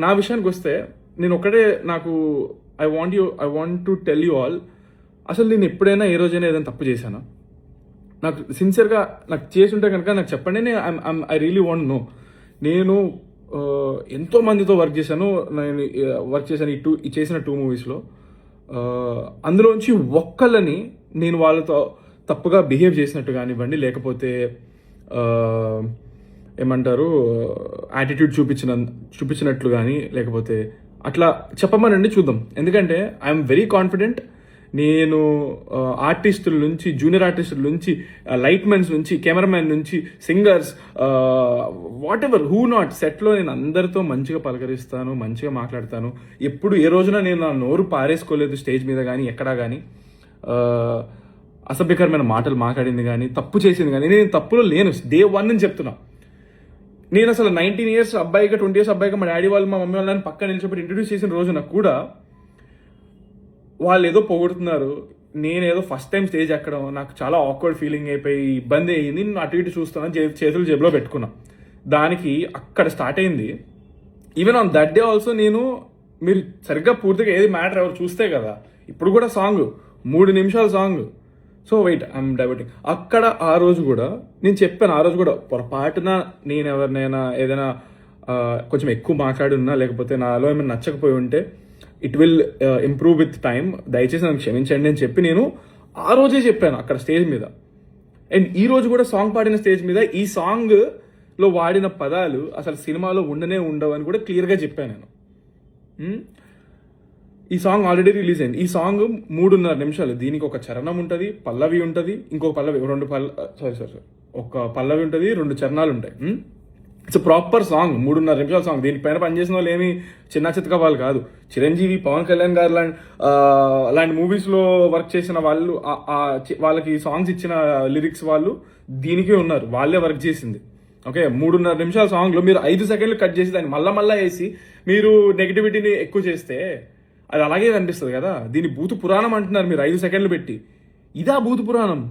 నా విషయానికి వస్తే నేను ఒకటే నాకు I want to tell you all, అసలు నేను ఎప్పుడైనా ఏ రోజైనా ఏదైనా తప్పు చేశానా? నాకు సిన్సియర్గా నాకు చేసి ఉంటే కనుక నాకు చెప్పండి. నేను ఐ రియలీ వాంట్ నో. నేను ఎంతో మందితో వర్క్ చేశాను. నేను వర్క్ చేశాను ఈ చేసిన 2 మూవీస్లో. అందులోంచి ఒక్కళ్ళని నేను వాళ్ళతో తప్పుగా బిహేవ్ చేసినట్టు కానివ్వండి, లేకపోతే ఏమంటారు యాటిట్యూడ్ చూపించినట్లు కానీ, లేకపోతే అట్లా చెప్పమనండి చూద్దాం. ఎందుకంటే ఐఎమ్ వెరీ కాన్ఫిడెంట్. నేను ఆర్టిస్టుల నుంచి, జూనియర్ ఆర్టిస్టుల నుంచి, లైట్ మెన్స్ నుంచి, కెమెరామెన్ నుంచి, singers, what ever who not, సెట్లో నేను అందరితో మంచిగా పలకరిస్తాను, మంచిగా మాట్లాడతాను. ఎప్పుడు ఏ రోజున నేను నా నోరు పారేసుకోలేదు స్టేజ్ మీద కానీ ఎక్కడా కానీ. అసభ్యకరమైన మాటలు మాట్లాడింది కానీ, తప్పు చేసింది కానీ, నేను తప్పులో లేను. డే 1 అని చెప్తున్నా. నేను అసలు 19 years అబ్బాయిగా, 20 years అబ్బాయిగా మా డాడీ వాళ్ళు, మా మమ్మీ వాళ్ళని పక్కన నిలిచిపెట్టి ఇంట్రడ్యూస్ చేసిన రోజున కూడా వాళ్ళు ఏదో పొగుడుతున్నారు, నేనేదో ఫస్ట్ టైం స్టేజ్ ఎక్కడం, నాకు చాలా ఆక్వర్డ్ ఫీలింగ్ అయిపోయి ఇబ్బంది అయ్యింది. నేను అటు ఇటు చూస్తున్నాను, చేతులు జేబులో పెట్టుకున్నా. దానికి అక్కడ స్టార్ట్ అయింది. Even on that day also మీరు సరిగ్గా పూర్తిగా ఏది మ్యాటర్ ఎవరు చూస్తే కదా, ఇప్పుడు కూడా సాంగ్ 3 నిమిషాల song. So wait, I'm diverting. అక్కడ ఆ రోజు కూడా నేను చెప్పాను, ఆ రోజు కూడా పొరపాటున నేను ఎవరినైనా ఏదైనా కొంచెం ఎక్కువ మాట్లాడి ఉన్నా, లేకపోతే నాలో ఏమైనా నచ్చకపోయి ఉంటే it will improve with time, దయచేసి నన్ను క్షమించండి అని చెప్పి నేను ఆ రోజే చెప్పాను అక్కడ స్టేజ్ మీద. అండ్ ఈ రోజు కూడా సాంగ్ పాడిన స్టేజ్ మీద ఈ సాంగ్లో వాడిన పదాలు అసలు సినిమాలో ఉండవు అని కూడా క్లియర్గా చెప్పాను నేను. ఈ సాంగ్ ఆల్రెడీ రిలీజ్ అయింది. ఈ సాంగ్ 3.5 నిమిషాలు. దీనికి ఒక చరణం ఉంటుంది, పల్లవి ఉంటుంది, ఇంకొక పల్లవి, ఒక పల్లవి ఉంటుంది, 2 చరణాలు ఉంటాయి. ఇట్స్ ప్రాపర్ సాంగ్, 3.5 నిమిషాల సాంగ్. దీనిపైన పనిచేసిన వాళ్ళు ఏమి చిన్న చితక వాళ్ళు కాదు. చిరంజీవి, పవన్ కళ్యాణ్ గారు అలాంటి మూవీస్లో వర్క్ చేసిన వాళ్ళు, వాళ్ళకి సాంగ్స్ ఇచ్చిన లిరిక్స్ వాళ్ళు దీనికే ఉన్నారు, వాళ్ళే వర్క్ చేసింది. ఓకే, 3.5 నిమిషాల సాంగ్లో మీరు 5 సెకండ్లు కట్ చేసి దాన్ని మళ్ళా వేసి మీరు నెగిటివిటీని ఎక్కువ చేస్తే అది అలాగే కనిపిస్తుంది కదా. దీన్ని భూత పురాణం అంటున్నారు మీరు 5 సెకండ్లు పెట్టి. ఇదా భూత పురాణం?